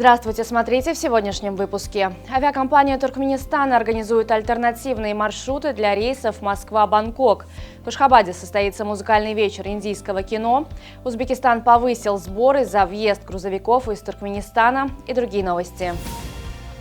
Здравствуйте, смотрите в сегодняшнем выпуске. Авиакомпания Туркменистана организует альтернативные маршруты для рейсов Москва-Бангкок. В Ашхабаде состоится музыкальный вечер индийского кино. Узбекистан повысил сборы за въезд грузовиков из Туркменистана и другие новости.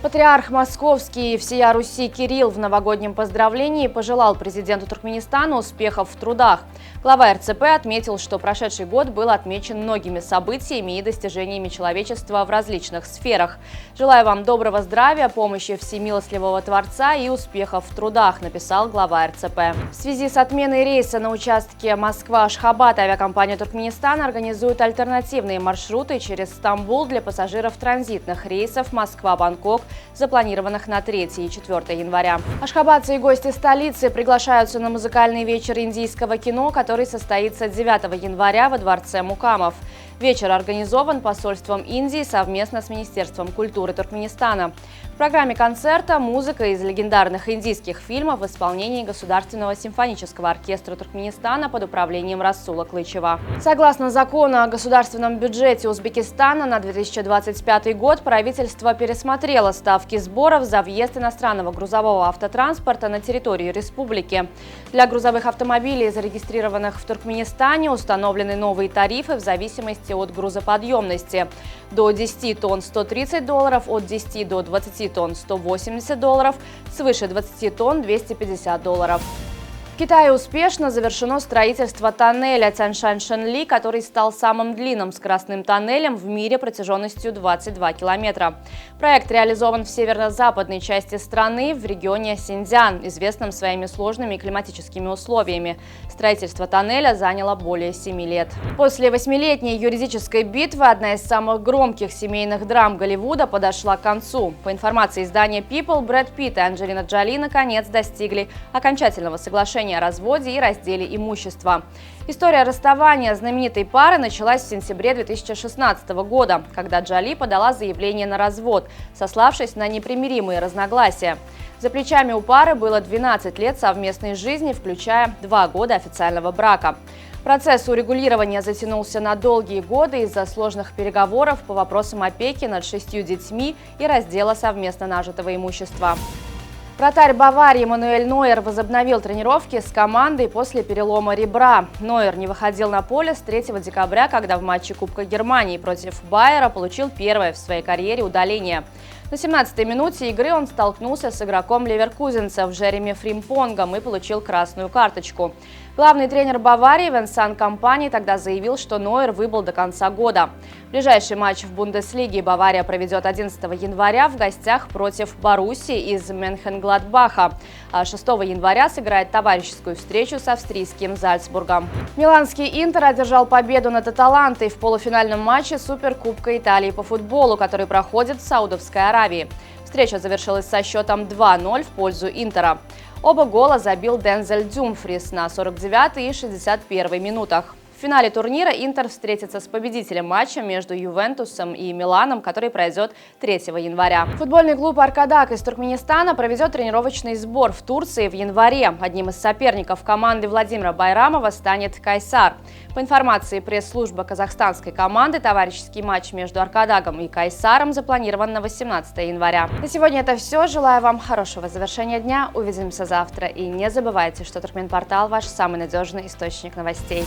Патриарх Московский и всея Руси Кирилл в новогоднем поздравлении пожелал президенту Туркменистана успехов в трудах. Глава РЦП отметил, что прошедший год был отмечен многими событиями и достижениями человечества в различных сферах. «Желаю вам доброго здравия, помощи всемилостливого Творца и успехов в трудах», написал глава РЦП. В связи с отменой рейса на участке Москва-Ашхабад авиакомпания Туркменистана организует альтернативные маршруты через Стамбул для пассажиров транзитных рейсов Москва-Бангкок, запланированных на 3 и 4 января. Ашхабадцы и гости столицы приглашаются на музыкальный вечер индийского кино, который состоится 9 января во дворце Мукамов. Вечер организован посольством Индии совместно с Министерством культуры Туркменистана. В программе концерта музыка из легендарных индийских фильмов в исполнении Государственного симфонического оркестра Туркменистана под управлением Расула Клычева. Согласно закону о государственном бюджете Узбекистана на 2025 год, правительство пересмотрело ставки сборов за въезд иностранного грузового автотранспорта на территорию республики. Для грузовых автомобилей, зарегистрированных в Туркменистане, установлены новые тарифы в зависимости от грузоподъемности. До 10 тонн $130, от 10 до 20 тонн $180, свыше 20 тонн $250. В Китае успешно завершено строительство тоннеля Цяншань-Шэньли, который стал самым длинным скоростным тоннелем в мире протяженностью 22 километра. Проект реализован в северо-западной части страны, в регионе Синьцзян, известном своими сложными климатическими условиями. Строительство тоннеля заняло более 7 лет. После 8-летней юридической битвы одна из самых громких семейных драм Голливуда подошла к концу. По информации издания People, Брэд Питт и Анджелина Джоли наконец достигли окончательного соглашения о разводе и разделе имущества. История расставания знаменитой пары началась в сентябре 2016 года, когда Джоли подала заявление на развод, сославшись на непримиримые разногласия. За плечами у пары было 12 лет совместной жизни, включая 2 года официального брака. Процесс урегулирования затянулся на долгие годы из-за сложных переговоров по вопросам опеки над 6 детьми и раздела совместно нажитого имущества. Вратарь Баварии Мануэль Нойер возобновил тренировки с командой после перелома ребра. Нойер не выходил на поле с 3 декабря, когда в матче Кубка Германии против Байера получил первое в своей карьере удаление. На 17-й минуте игры он столкнулся с игроком ливеркузенцев Джереми Фримпонгом и получил красную карточку. Главный тренер Баварии Венсан Компани тогда заявил, что Нойер выбыл до конца года. Ближайший матч в Бундеслиге Бавария проведет 11 января в гостях против Боруссии из Менхенгладбаха, а 6 января сыграет товарищескую встречу с австрийским Зальцбургом. Миланский Интер одержал победу над Аталантой в полуфинальном матче Суперкубка Италии по футболу, который проходит в Саудовской Аравии. Встреча завершилась со счетом 2-0 в пользу Интера. Оба гола забил Дензель Дюмфрис на 49-й и 61-й минутах. В финале турнира Интер встретится с победителем матча между Ювентусом и Миланом, который пройдет 3 января. Футбольный клуб «Аркадак» из Туркменистана проведет тренировочный сбор в Турции в январе. Одним из соперников команды Владимира Байрамова станет Кайсар. По информации пресс-службы казахстанской команды, товарищеский матч между «Аркадаком» и Кайсаром запланирован на 18 января. На сегодня это все. Желаю вам хорошего завершения дня. Увидимся завтра. И не забывайте, что Туркменпортал – ваш самый надежный источник новостей.